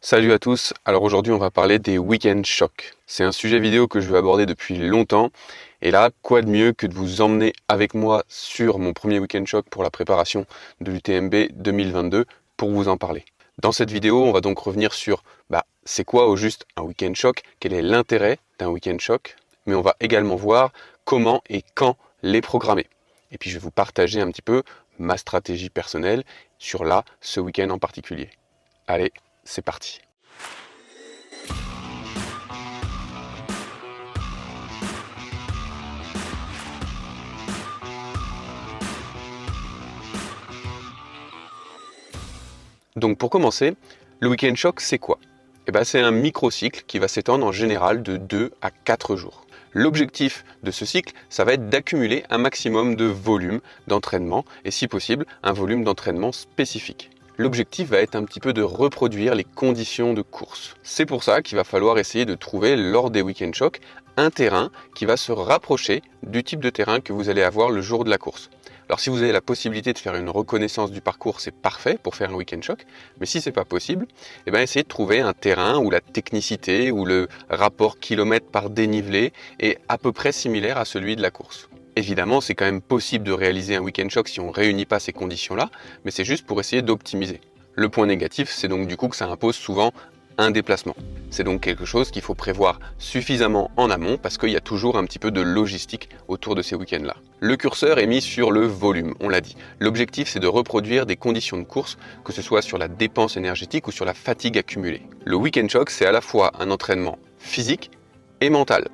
Salut à tous, alors aujourd'hui on va parler des week-end shocks. C'est un sujet vidéo que je veux aborder depuis longtemps et là quoi de mieux que de vous emmener avec moi sur mon premier week-end shock pour la préparation de l'UTMB 2022 pour vous en parler. Dans cette vidéo on va donc revenir sur c'est quoi au juste un week-end shock, quel est l'intérêt d'un week-end shock, mais on va également voir comment et quand les programmer. Et puis je vais vous partager un petit peu ma stratégie personnelle sur ce week-end en particulier. Allez, c'est parti. Donc pour commencer, le week-end shock c'est quoi ? C'est un microcycle qui va s'étendre en général de 2 à 4 jours. L'objectif de ce cycle, ça va être d'accumuler un maximum de volume d'entraînement et si possible un volume d'entraînement spécifique. L'objectif va être un petit peu de reproduire les conditions de course. C'est pour ça qu'il va falloir essayer de trouver lors des week-end shocks un terrain qui va se rapprocher du type de terrain que vous allez avoir le jour de la course. Alors si vous avez la possibilité de faire une reconnaissance du parcours, c'est parfait pour faire un week-end shock, mais si c'est pas possible, essayez de trouver un terrain où la technicité, où le rapport kilomètre par dénivelé est à peu près similaire à celui de la course. Évidemment, c'est quand même possible de réaliser un week-end shock si on ne réunit pas ces conditions-là, mais c'est juste pour essayer d'optimiser. Le point négatif, c'est donc du coup que ça impose souvent un déplacement. C'est donc quelque chose qu'il faut prévoir suffisamment en amont parce qu'il y a toujours un petit peu de logistique autour de ces week-ends-là. Le curseur est mis sur le volume, on l'a dit. L'objectif, c'est de reproduire des conditions de course, que ce soit sur la dépense énergétique ou sur la fatigue accumulée. Le week-end shock, c'est à la fois un entraînement physique et mental.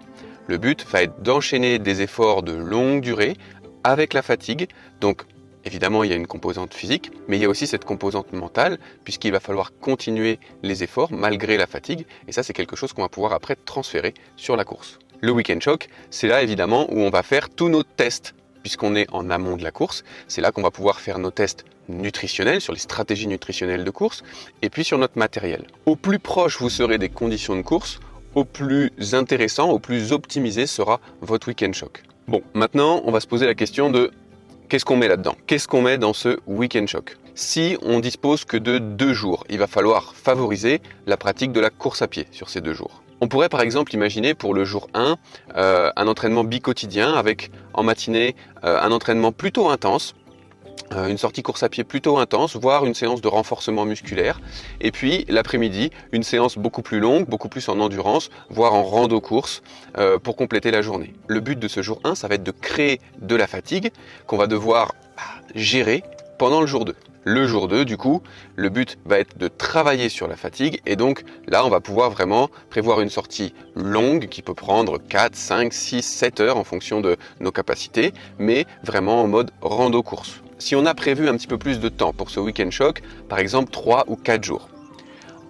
Le but va être d'enchaîner des efforts de longue durée avec la fatigue. Donc évidemment, il y a une composante physique, mais il y a aussi cette composante mentale, puisqu'il va falloir continuer les efforts malgré la fatigue. Et ça, c'est quelque chose qu'on va pouvoir après transférer sur la course. Le week-end shock, c'est là évidemment où on va faire tous nos tests, puisqu'on est en amont de la course. C'est là qu'on va pouvoir faire nos tests nutritionnels, sur les stratégies nutritionnelles de course, et puis sur notre matériel. Au plus proche vous serez des conditions de course, au plus intéressant, au plus optimisé sera votre week-end shock. Bon, maintenant, on va se poser la question de qu'est-ce qu'on met là-dedans ? Qu'est-ce qu'on met dans ce week-end shock ? Si on dispose que de 2 jours, il va falloir favoriser la pratique de la course à pied sur ces 2 jours. On pourrait par exemple imaginer pour le jour 1 un entraînement bi-quotidien avec en matinée un entraînement plutôt intense, une sortie course à pied plutôt intense, voire une séance de renforcement musculaire. Et puis l'après-midi, une séance beaucoup plus longue, beaucoup plus en endurance, voire en rando-course pour compléter la journée. Le but de ce jour 1, ça va être de créer de la fatigue qu'on va devoir gérer pendant le jour 2. Le jour 2, du coup, le but va être de travailler sur la fatigue et donc là, on va pouvoir vraiment prévoir une sortie longue qui peut prendre 4, 5, 6, 7 heures en fonction de nos capacités, mais vraiment en mode rando-course. Si on a prévu un petit peu plus de temps pour ce week-end shock, par exemple 3 ou 4 jours,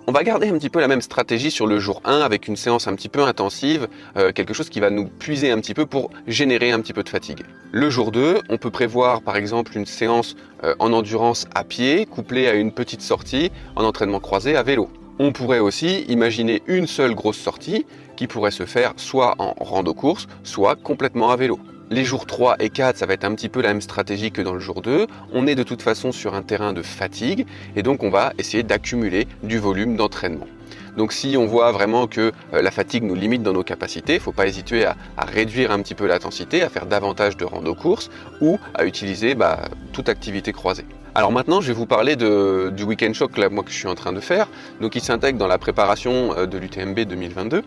on va garder un petit peu la même stratégie sur le jour 1 avec une séance un petit peu intensive, quelque chose qui va nous puiser un petit peu pour générer un petit peu de fatigue. Le jour 2, on peut prévoir par exemple une séance en endurance à pied couplée à une petite sortie en entraînement croisé à vélo. On pourrait aussi imaginer une seule grosse sortie qui pourrait se faire soit en rando-course, soit complètement à vélo. Les jours 3 et 4, ça va être un petit peu la même stratégie que dans le jour 2. On est de toute façon sur un terrain de fatigue et donc on va essayer d'accumuler du volume d'entraînement. Donc si on voit vraiment que la fatigue nous limite dans nos capacités, il ne faut pas hésiter à réduire un petit peu l'intensité, à faire davantage de rando-course ou à utiliser toute activité croisée. Alors maintenant, je vais vous parler du week-end shock que je suis en train de faire. Donc il s'intègre dans la préparation de l'UTMB 2022.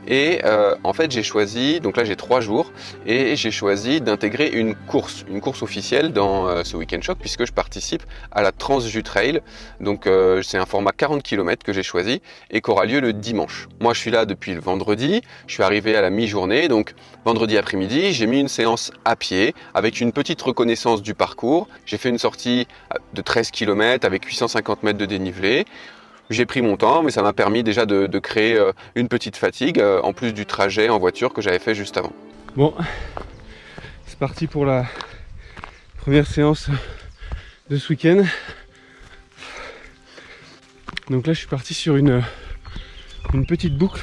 Et en fait, j'ai choisi, donc là j'ai 3 jours, et j'ai choisi d'intégrer une course officielle dans ce week-end shock puisque je participe à la Transjus Trail. Donc c'est un format 40 km que j'ai choisi et qui aura lieu le dimanche. Moi je suis là depuis le vendredi, je suis arrivé à la mi-journée, donc vendredi après-midi, j'ai mis une séance à pied avec une petite reconnaissance du parcours. J'ai fait une sortie de 13 km avec 850 mètres de dénivelé. J'ai pris mon temps, mais ça m'a permis déjà de créer une petite fatigue, en plus du trajet en voiture que j'avais fait juste avant. Bon, c'est parti pour la première séance de ce week-end. Donc là, je suis parti sur une petite boucle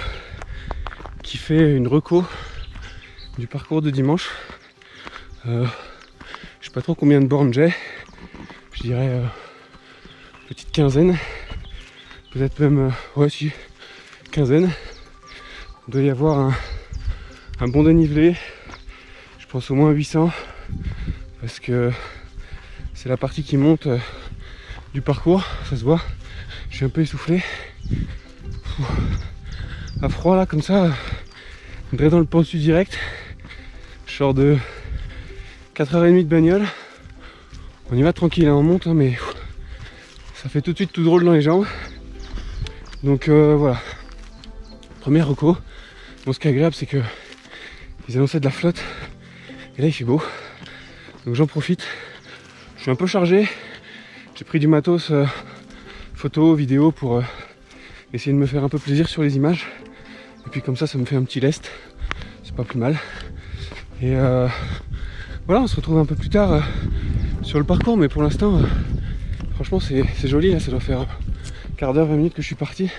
qui fait une reco du parcours de dimanche. Je sais pas trop combien de bornes j'ai. Je dirais petite quinzaine. peut-être même, ouais si, quinzaine. Il doit y avoir un bon dénivelé, je pense au moins 800, parce que c'est la partie qui monte du parcours, ça se voit. Je suis un peu essoufflé. À froid là, comme ça, on est dans le pentu direct. Je sors de 4h30 de bagnole. On y va tranquille, hein, on monte, hein, mais ça fait tout de suite tout drôle dans les jambes. Donc voilà. Premier reco. Bon, ce qui est agréable, c'est que ils annonçaient de la flotte. Et là, il fait beau. Donc j'en profite. Je suis un peu chargé. J'ai pris du matos photo, vidéo pour essayer de me faire un peu plaisir sur les images. Et puis comme ça me fait un petit lest. C'est pas plus mal. Et voilà, on se retrouve un peu plus tard sur le parcours. Mais pour l'instant, franchement, c'est joli. Là, ça doit faire un quart d'heure, 20 minutes que je suis parti.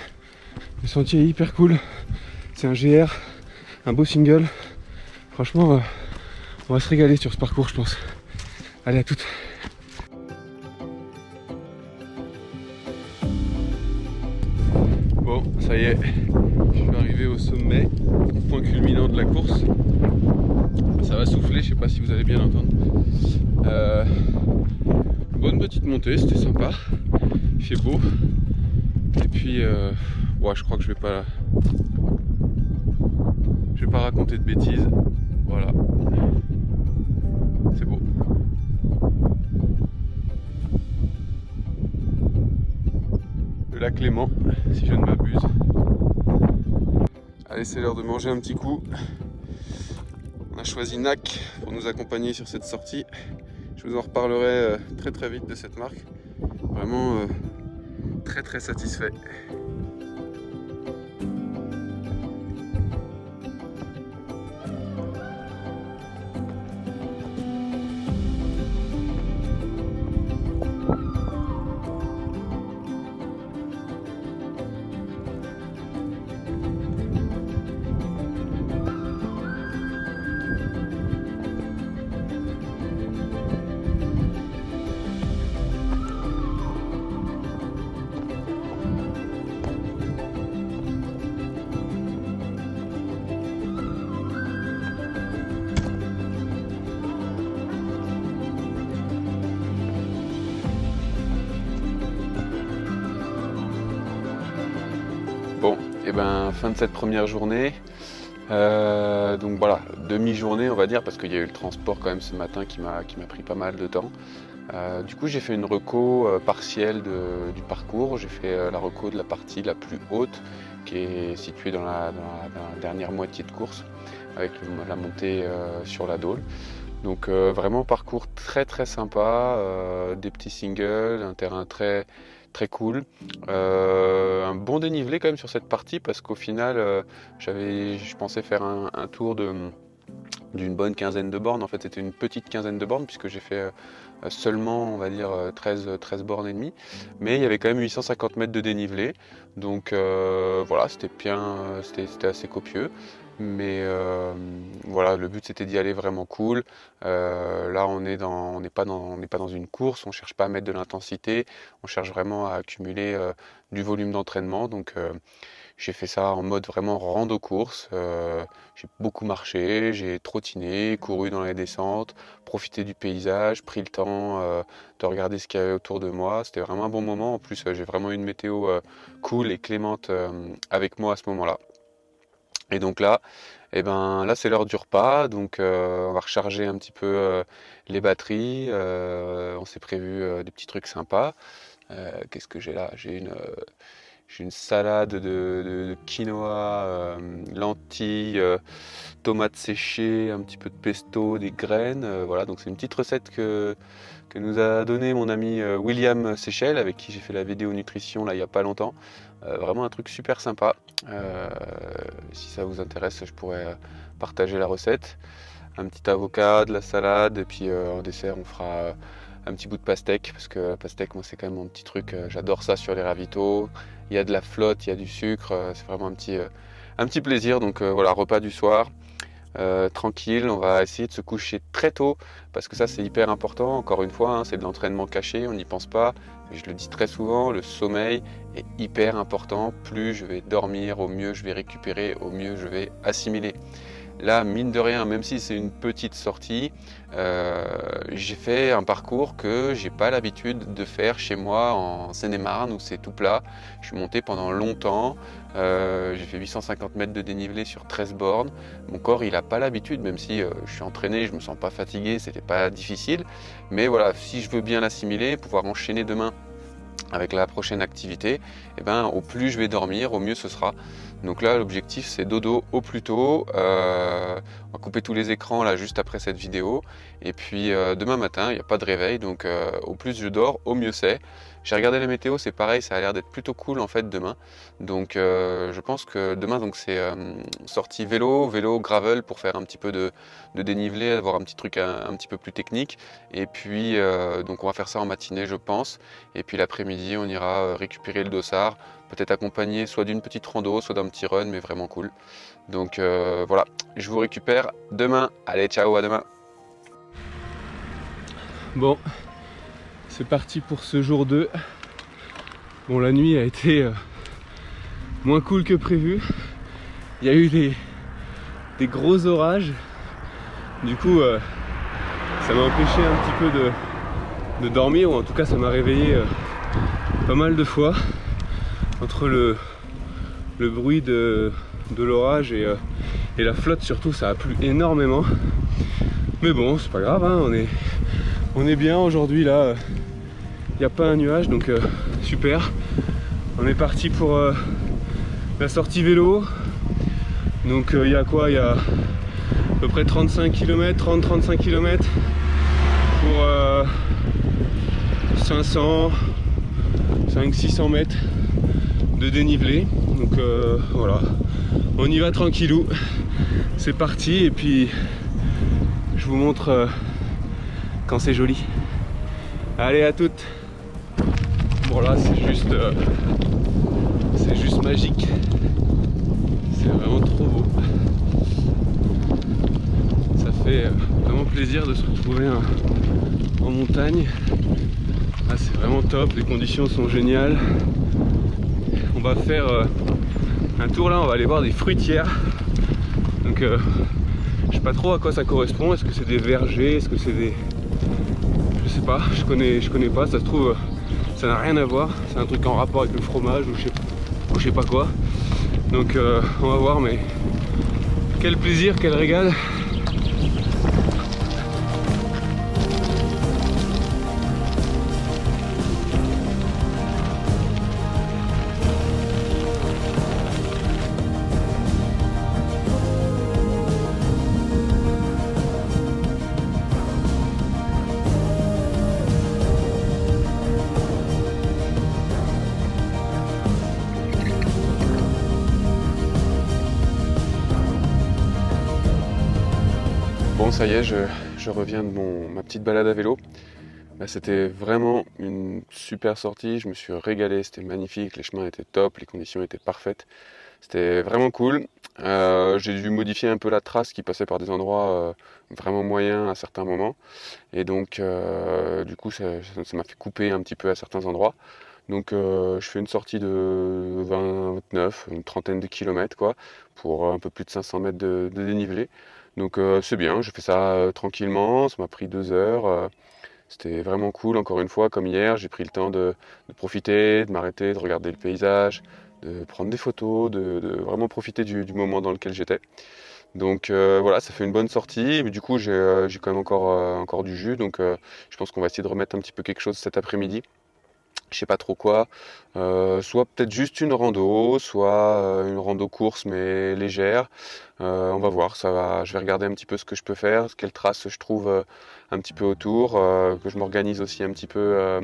Le sentier est hyper cool. C'est un GR, un beau single. Franchement, on va se régaler sur ce parcours, je pense. Allez, à toutes. Bon, ça y est, je suis arrivé au sommet, au point culminant de la course. Ça va souffler, je sais pas si vous allez bien l'entendre. Bonne petite montée, c'était sympa. Il fait beau. Et puis, ouais, je crois que je vais pas raconter de bêtises. Voilà. C'est beau. Le lac Léman, si je ne m'abuse. Allez, c'est l'heure de manger un petit coup. On a choisi NAC pour nous accompagner sur cette sortie. Je vous en reparlerai très très vite de cette marque. Vraiment très très satisfait. Bon, et ben fin de cette première journée. Donc voilà, demi-journée on va dire, parce qu'il y a eu le transport quand même ce matin qui m'a pris pas mal de temps. Du coup j'ai fait une reco partielle du parcours. J'ai fait la reco de la partie la plus haute qui est située dans la dernière moitié de course, avec la montée sur la Dôle. Donc vraiment parcours très très sympa, des petits singles, un terrain très très cool, un bon dénivelé quand même sur cette partie, parce qu'au final je pensais faire un tour d'une bonne quinzaine de bornes. En fait c'était une petite quinzaine de bornes, puisque j'ai fait seulement on va dire 13 bornes et demie, mais il y avait quand même 850 mètres de dénivelé, donc voilà, c'était assez copieux. Mais voilà, le but c'était d'y aller vraiment cool. Là on n'est pas dans une course, on cherche pas à mettre de l'intensité, on cherche vraiment à accumuler du volume d'entraînement. Donc j'ai fait ça en mode vraiment rando course. J'ai beaucoup marché, j'ai trottiné, couru dans les descentes, profité du paysage, pris le temps de regarder ce qu'il y avait autour de moi. C'était vraiment un bon moment. En plus j'ai vraiment eu une météo cool et clémente avec moi à ce moment-là. Et donc là, là c'est l'heure du repas, donc on va recharger un petit peu les batteries. On s'est prévu des petits trucs sympas. Qu'est-ce que j'ai là? J'ai une salade de quinoa, lentilles, tomates séchées, un petit peu de pesto, des graines. Voilà, donc c'est une petite recette que nous a donné mon ami William Seychelles, avec qui j'ai fait la vidéo nutrition là il n'y a pas longtemps. Vraiment un truc super sympa. Si ça vous intéresse, je pourrais partager la recette. Un petit avocat, de la salade, et puis en dessert on fera un petit bout de pastèque, parce que la pastèque, moi c'est quand même mon petit truc, j'adore ça sur les ravitaux. Il y a de la flotte, il y a du sucre, c'est vraiment un petit plaisir. Donc voilà, repas du soir. tranquille. On va essayer de se coucher très tôt parce que ça c'est hyper important. Encore une fois, hein, c'est de l'entraînement caché, on n'y pense pas. Mais je le dis très souvent, le sommeil est hyper important. Plus je vais dormir, au mieux je vais récupérer, au mieux je vais assimiler. Là, mine de rien, même si c'est une petite sortie, j'ai fait un parcours que j'ai pas l'habitude de faire chez moi en Seine-et-Marne où c'est tout plat. Je suis monté pendant longtemps, j'ai fait 850 mètres de dénivelé sur 13 bornes. Mon corps, il n'a pas l'habitude, même si je suis entraîné, je me sens pas fatigué, c'était pas difficile. Mais voilà, si je veux bien l'assimiler, pouvoir enchaîner demain avec la prochaine activité, eh ben, au plus je vais dormir, au mieux ce sera. Donc là, l'objectif, c'est dodo au plus tôt. On va couper tous les écrans là juste après cette vidéo. Et puis demain matin, il n'y a pas de réveil, donc au plus je dors, au mieux c'est. J'ai regardé la météo, c'est pareil, ça a l'air d'être plutôt cool en fait demain. Donc je pense que demain, donc c'est sortie vélo gravel pour faire un petit peu de dénivelé, avoir un petit truc un petit peu plus technique. Et puis donc on va faire ça en matinée, je pense. Et puis l'après-midi, on ira récupérer le dossard, peut-être accompagné soit d'une petite rando, soit d'un petit run, mais vraiment cool. Donc voilà, je vous récupère demain. Allez, ciao, à demain. Bon, c'est parti pour ce jour 2. Bon, la nuit a été moins cool que prévu. Il y a eu des gros orages. Du coup, ça m'a empêché un petit peu de dormir, ou en tout cas ça m'a réveillé pas mal de fois. Entre le bruit de l'orage et la flotte surtout, ça a plu énormément. Mais bon, c'est pas grave, hein, on est bien aujourd'hui là. Il n'y a pas un nuage, donc super. On est parti pour la sortie vélo. Donc il y a quoi? Il y a à peu près 35 km, 30-35 km pour 500-600 mètres de dénivelé. Donc voilà, on y va tranquillou. C'est parti, et puis je vous montre quand c'est joli. Allez, à toutes. Bon, là c'est juste magique. C'est vraiment trop beau. Ça fait vraiment plaisir de se retrouver en montagne. Là c'est vraiment top, les conditions sont géniales. On va faire un tour là, on va aller voir des fruitières. Donc je sais pas trop à quoi ça correspond. Est-ce que c'est des vergers? Est-ce que c'est des... Je sais pas, je connais pas, ça se trouve ça n'a rien à voir. C'est un truc en rapport avec le fromage ou je sais pas quoi. Donc on va voir, mais quel plaisir, quel régal. Bon, ça y est, je reviens de ma petite balade à vélo. Là, c'était vraiment une super sortie, je me suis régalé, c'était magnifique, les chemins étaient top, les conditions étaient parfaites. C'était vraiment cool. J'ai dû modifier un peu la trace qui passait par des endroits vraiment moyens à certains moments. Et donc, du coup, ça m'a fait couper un petit peu à certains endroits. Donc, je fais une sortie de 29, une trentaine de kilomètres, quoi, pour un peu plus de 500 mètres de dénivelé. Donc, c'est bien, je fais ça tranquillement, ça m'a pris 2 heures. C'était vraiment cool, encore une fois, comme hier, j'ai pris le temps de profiter, de m'arrêter, de regarder le paysage, de prendre des photos, de vraiment profiter du moment dans lequel j'étais. Donc voilà, ça fait une bonne sortie, mais du coup j'ai quand même encore du jus, donc je pense qu'on va essayer de remettre un petit peu quelque chose cet après-midi. Je sais pas trop quoi, soit peut-être juste une rando, soit une rando course mais légère. On va voir, je vais regarder un petit peu ce que je peux faire, quelles traces je trouve un petit peu autour, que je m'organise aussi un petit peu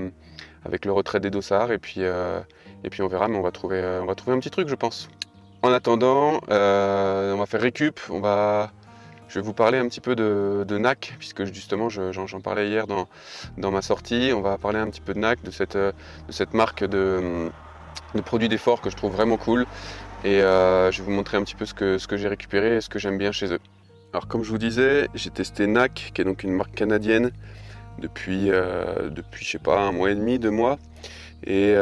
avec le retrait des dossards, et puis on verra, mais on va trouver un petit truc, je pense. En attendant, on va faire récup, je vais vous parler un petit peu de NAC, puisque justement j'en parlais hier dans ma sortie. On va parler un petit peu de NAC, de cette marque de produits d'effort que je trouve vraiment cool. Et je vais vous montrer un petit peu ce que j'ai récupéré et ce que j'aime bien chez eux. Alors comme je vous disais, j'ai testé NAC, qui est donc une marque canadienne, depuis je sais pas, 1 mois et demi, 2 mois. Et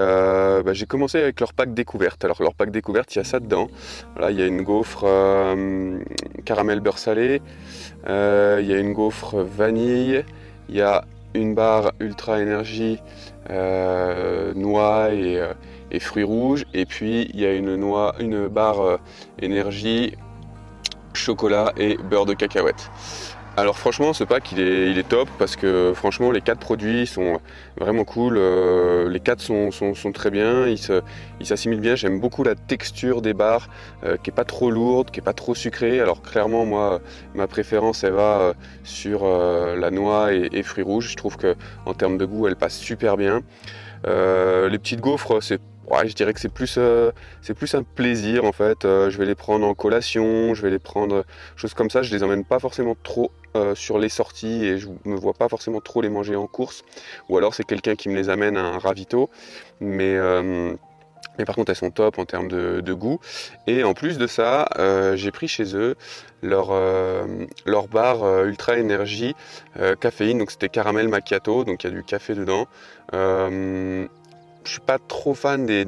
j'ai commencé avec leur pack découverte. Alors leur pack découverte, il y a ça dedans. Voilà, il y a une gaufre caramel beurre salé, il y a une gaufre vanille, il y a une barre ultra énergie noix et fruits rouges, et puis il y a une barre énergie chocolat et beurre de cacahuète. Alors franchement, ce pack il est top parce que franchement les 4 produits sont vraiment cool, les 4 sont très bien, ils s'assimilent bien. J'aime beaucoup la texture des barres qui est pas trop lourde, qui est pas trop sucrée. Alors clairement moi ma préférence elle va sur la noix et fruits rouges. Je trouve que en termes de goût elle passe super bien. Les petites gaufres je dirais que c'est plus un plaisir en fait. Je vais les prendre en collation, je vais les prendre choses comme ça. Je les emmène pas forcément trop sur les sorties et je me vois pas forcément trop les manger en course. Ou alors c'est quelqu'un qui me les amène à un ravito. Mais par contre elles sont top en termes de goût. Et en plus de ça, j'ai pris chez eux leur barre ultra énergie caféine. Donc c'était caramel macchiato, donc il y a du café dedans. Je suis pas trop fan des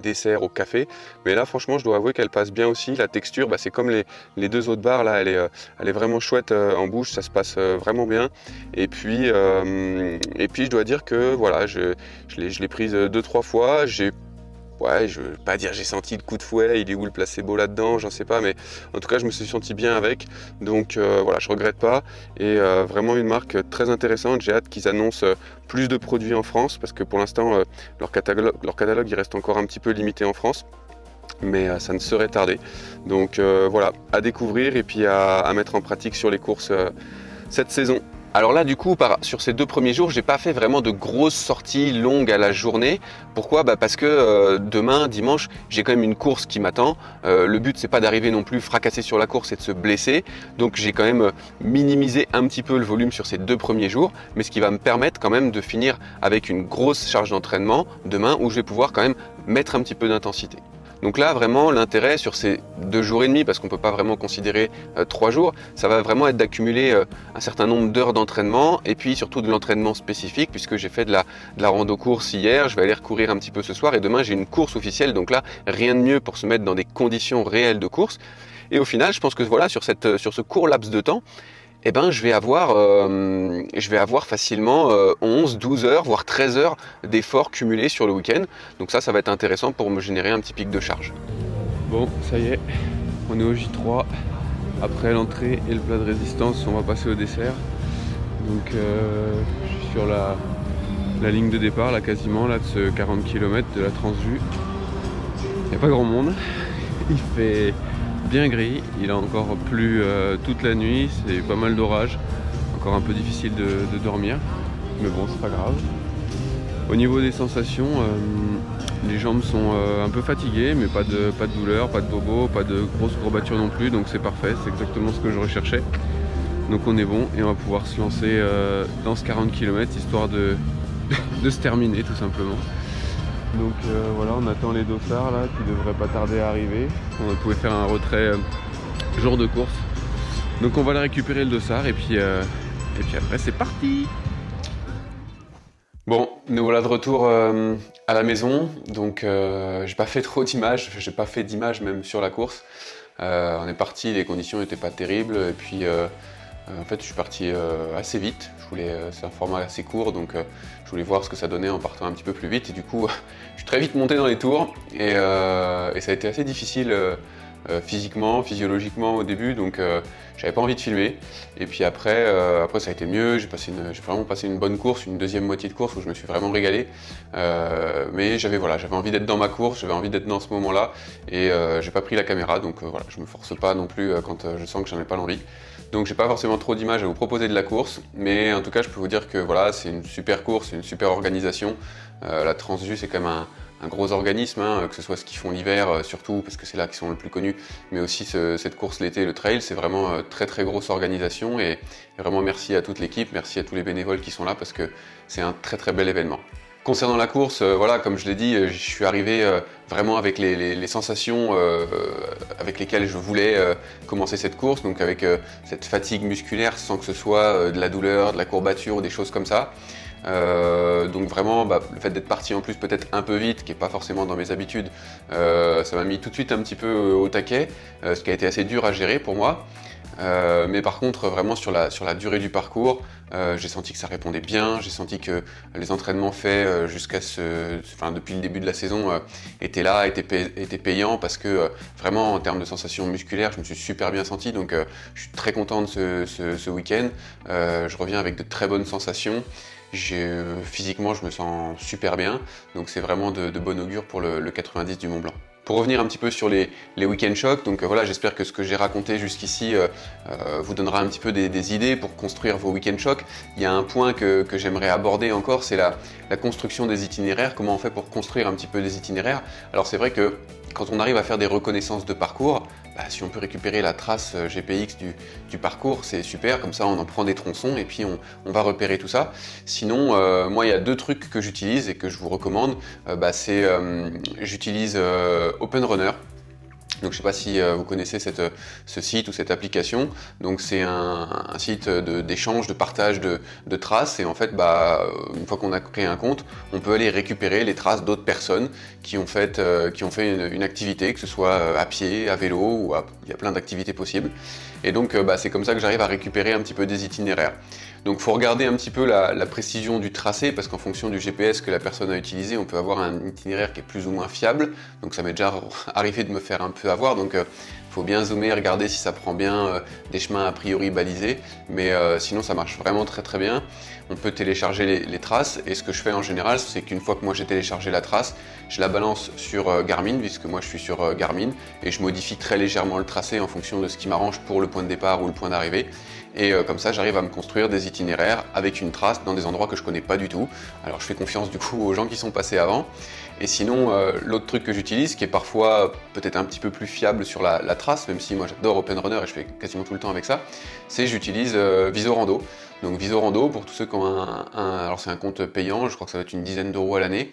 desserts au café, mais là franchement je dois avouer qu'elle passe bien aussi. La texture, c'est comme les 2 autres barres là, elle est vraiment chouette en bouche, ça se passe vraiment bien. Et puis je dois dire que voilà, je l'ai prise 2-3 fois. Je veux pas dire j'ai senti le coup de fouet, il est où le placebo là-dedans, j'en sais pas, mais en tout cas je me suis senti bien avec, donc voilà, je regrette pas. Et vraiment une marque très intéressante. J'ai hâte qu'ils annoncent plus de produits en France, parce que pour l'instant leur catalogue il reste encore un petit peu limité en France, mais ça ne saurait tarder. Donc voilà, à découvrir et puis à mettre en pratique sur les courses cette saison. Alors là du coup sur ces 2 premiers jours, j'ai pas fait vraiment de grosses sorties longues à la journée. Pourquoi ? Parce que demain, dimanche, j'ai quand même une course qui m'attend. Le but c'est pas d'arriver non plus fracassé sur la course et de se blesser. Donc j'ai quand même minimisé un petit peu le volume sur ces 2 premiers jours, mais ce qui va me permettre quand même de finir avec une grosse charge d'entraînement demain où je vais pouvoir quand même mettre un petit peu d'intensité. Donc là, vraiment, l'intérêt sur ces 2 jours et demi, parce qu'on ne peut pas vraiment considérer 3 jours, ça va vraiment être d'accumuler un certain nombre d'heures d'entraînement et puis surtout de l'entraînement spécifique, puisque j'ai fait de la rando-course hier, je vais aller recourir un petit peu ce soir et demain j'ai une course officielle, donc là, rien de mieux pour se mettre dans des conditions réelles de course. Et au final, je pense que voilà, sur ce court laps de temps, je vais avoir facilement 11, 12 heures, voire 13 heures d'efforts cumulés sur le week-end. Donc ça va être intéressant pour me générer un petit pic de charge. Bon, ça y est, on est au J3. Après l'entrée et le plat de résistance, on va passer au dessert. Donc je suis sur la ligne de départ, là quasiment, là, de ce 40 km de la Transvue. Il n'y a pas grand monde. Il fait bien gris, il a encore plu toute la nuit, c'est pas mal d'orage, encore un peu difficile de dormir, mais bon c'est pas grave. Au niveau des sensations, les jambes sont un peu fatiguées, mais pas de douleur, pas de bobo, pas de grosses courbatures non plus, donc c'est parfait, c'est exactement ce que je recherchais. Donc on est bon et on va pouvoir se lancer dans ce 40 km histoire de se terminer tout simplement. Donc voilà, on attend les dossards là qui devraient pas tarder à arriver. On pouvait faire un retrait jour de course. Donc on va aller récupérer le dossard et puis après c'est parti. Bon, nous voilà de retour à la maison. Donc j'ai pas fait trop d'images, j'ai pas fait d'images même sur la course. On est parti, les conditions n'étaient pas terribles et puis en fait je suis parti assez vite. C'est un format assez court, donc je voulais voir ce que ça donnait en partant un petit peu plus vite. Et du coup, je suis très vite monté dans les tours et ça a été assez difficile physiquement, physiologiquement au début, donc j'avais pas envie de filmer. Et puis après ça a été mieux. J'ai vraiment passé une bonne course, une deuxième moitié de course où je me suis vraiment régalé. Mais j'avais envie d'être dans ma course, j'avais envie d'être dans ce moment-là et j'ai pas pris la caméra, donc voilà, je me force pas non plus quand je sens que j'en ai pas l'envie. Donc j'ai pas forcément trop d'images à vous proposer de la course, mais en tout cas je peux vous dire que voilà, c'est une super course, c'est une super organisation. La Transvue c'est quand même un gros organisme, que ce soit ce qu'ils font l'hiver surtout parce que c'est là qu'ils sont le plus connus, mais aussi cette course l'été, le trail, c'est vraiment très très grosse organisation et vraiment merci à toute l'équipe, merci à tous les bénévoles qui sont là parce que c'est un très très bel événement. Concernant la course, voilà, comme je l'ai dit, je suis arrivé vraiment avec les sensations avec lesquelles je voulais commencer cette course, donc avec cette fatigue musculaire sans que ce soit de la douleur, de la courbature ou des choses comme ça. Donc vraiment, le fait d'être parti en plus peut-être un peu vite, qui n'est pas forcément dans mes habitudes, ça m'a mis tout de suite un petit peu au taquet, ce qui a été assez dur à gérer pour moi. Mais par contre, vraiment sur la durée du parcours, j'ai senti que ça répondait bien, j'ai senti que les entraînements faits depuis le début de la saison étaient là, étaient payants parce que vraiment en termes de sensations musculaires, je me suis super bien senti, donc je suis très content de ce week-end. Je reviens avec de très bonnes sensations. Physiquement, je me sens super bien, donc c'est vraiment de bon augure pour le 90 du Mont Blanc. Pour revenir un petit peu sur les week-end shocks, donc voilà, j'espère que ce que j'ai raconté jusqu'ici vous donnera un petit peu des idées pour construire vos week-end shocks. Il y a un point que j'aimerais aborder encore, c'est la construction des itinéraires, comment on fait pour construire un petit peu des itinéraires. Alors c'est vrai que quand on arrive à faire des reconnaissances de parcours, si on peut récupérer la trace GPX du parcours, c'est super, comme ça on en prend des tronçons et puis on va repérer tout ça. Sinon, moi il y a 2 trucs que j'utilise et que je vous recommande, j'utilise OpenRunner. Donc je ne sais pas si vous connaissez ce site ou cette application. Donc c'est un site d'échange, de partage de traces. Et en fait, une fois qu'on a créé un compte, on peut aller récupérer les traces d'autres personnes qui ont fait une activité, que ce soit à pied, à vélo, il y a plein d'activités possibles. Et donc c'est comme ça que j'arrive à récupérer un petit peu des itinéraires. Donc il faut regarder un petit peu la précision du tracé, parce qu'en fonction du GPS que la personne a utilisé, on peut avoir un itinéraire qui est plus ou moins fiable. Donc ça m'est déjà arrivé de me faire un peu avoir, donc il faut bien zoomer, regarder si ça prend bien des chemins a priori balisés, mais sinon ça marche vraiment très très bien. On peut télécharger les traces, et ce que je fais en général, c'est qu'une fois que moi j'ai téléchargé la trace, je la balance sur Garmin, puisque moi je suis sur Garmin, et je modifie très légèrement le tracé en fonction de ce qui m'arrange pour le point de départ ou le point d'arrivée. Et comme ça, j'arrive à me construire des itinéraires avec une trace dans des endroits que je connais pas du tout. Alors je fais confiance du coup aux gens qui sont passés avant. Et sinon, l'autre truc que j'utilise, qui est parfois peut-être un petit peu plus fiable sur la trace, même si moi j'adore OpenRunner et je fais quasiment tout le temps avec ça, c'est j'utilise Visorando. Donc Visorando, pour tous ceux qui ont alors c'est un compte payant, je crois que ça va être une dizaine d'euros à l'année.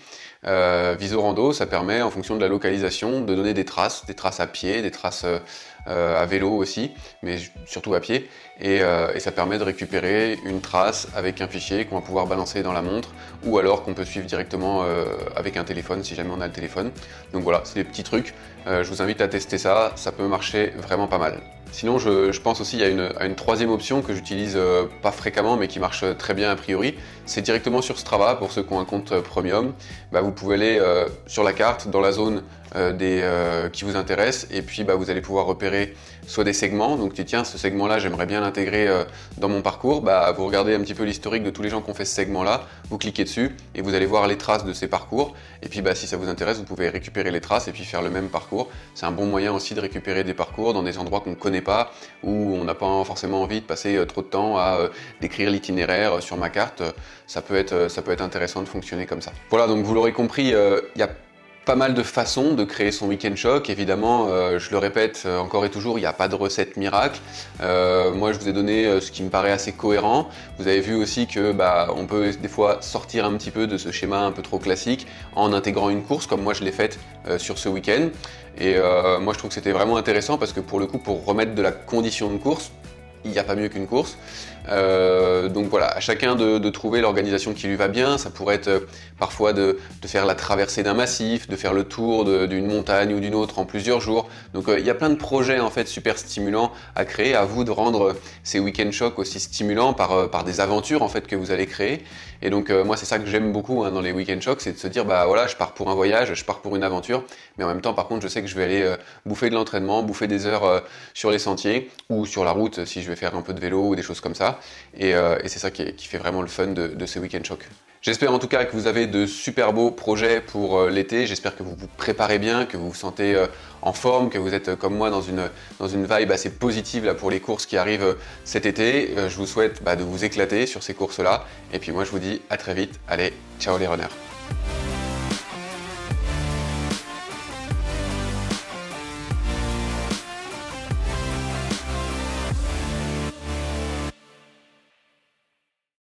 Visorando, ça permet en fonction de la localisation de donner des traces à pied, des traces à vélo aussi, mais surtout à pied, et ça permet de récupérer une trace avec un fichier qu'on va pouvoir balancer dans la montre, ou alors qu'on peut suivre directement avec un téléphone si jamais on a le téléphone. Donc voilà, c'est des petits trucs, je vous invite à tester ça, ça peut marcher vraiment pas mal. Sinon, je pense aussi à une troisième option que j'utilise pas fréquemment mais qui marche très bien a priori, c'est directement sur Strava. Pour ceux qui ont un compte premium, vous pouvez aller sur la carte dans la zone qui vous intéresse, et puis vous allez pouvoir repérer soit des segments, donc tiens, ce segment là j'aimerais bien l'intégrer dans mon parcours, vous regardez un petit peu l'historique de tous les gens qui ont fait ce segment là, vous cliquez dessus et vous allez voir les traces de ces parcours, et puis si ça vous intéresse, vous pouvez récupérer les traces et puis faire le même parcours. C'est un bon moyen aussi de récupérer des parcours dans des endroits qu'on ne connaît pas, où on n'a pas forcément envie de passer trop de temps à décrire l'itinéraire sur ma carte. Ça peut être intéressant de fonctionner comme ça. Voilà, donc vous l'aurez compris, il y a pas mal de façons de créer son week-end choc. Évidemment, je le répète encore et toujours, il n'y a pas de recette miracle. Moi, je vous ai donné ce qui me paraît assez cohérent. Vous avez vu aussi que on peut des fois sortir un petit peu de ce schéma un peu trop classique en intégrant une course, comme moi je l'ai faite sur ce week-end. Et moi, je trouve que c'était vraiment intéressant parce que pour le coup, pour remettre de la condition de course, il n'y a pas mieux qu'une course. Donc voilà, à chacun de trouver l'organisation qui lui va bien. Ça pourrait être parfois de faire la traversée d'un massif, de faire le tour d'une montagne ou d'une autre en plusieurs jours. Donc il y a plein de projets en fait super stimulants à créer. À vous de rendre ces week-end shocks aussi stimulants par des aventures en fait que vous allez créer. Et donc moi c'est ça que j'aime beaucoup dans les week-end shocks, c'est de se dire voilà, je pars pour un voyage, je pars pour une aventure, mais en même temps par contre je sais que je vais aller bouffer de l'entraînement, bouffer des heures sur les sentiers ou sur la route si je vais faire un peu de vélo ou des choses comme ça. Et c'est ça qui fait vraiment le fun de ces week-end shocks. J'espère en tout cas que vous avez de super beaux projets pour l'été. J'espère que vous vous préparez bien, que vous vous sentez en forme, que vous êtes comme moi dans une vibe assez positive là, pour les courses qui arrivent cet été. Je vous souhaite de vous éclater sur ces courses-là. Et puis moi je vous dis à très vite. Allez, ciao les runners!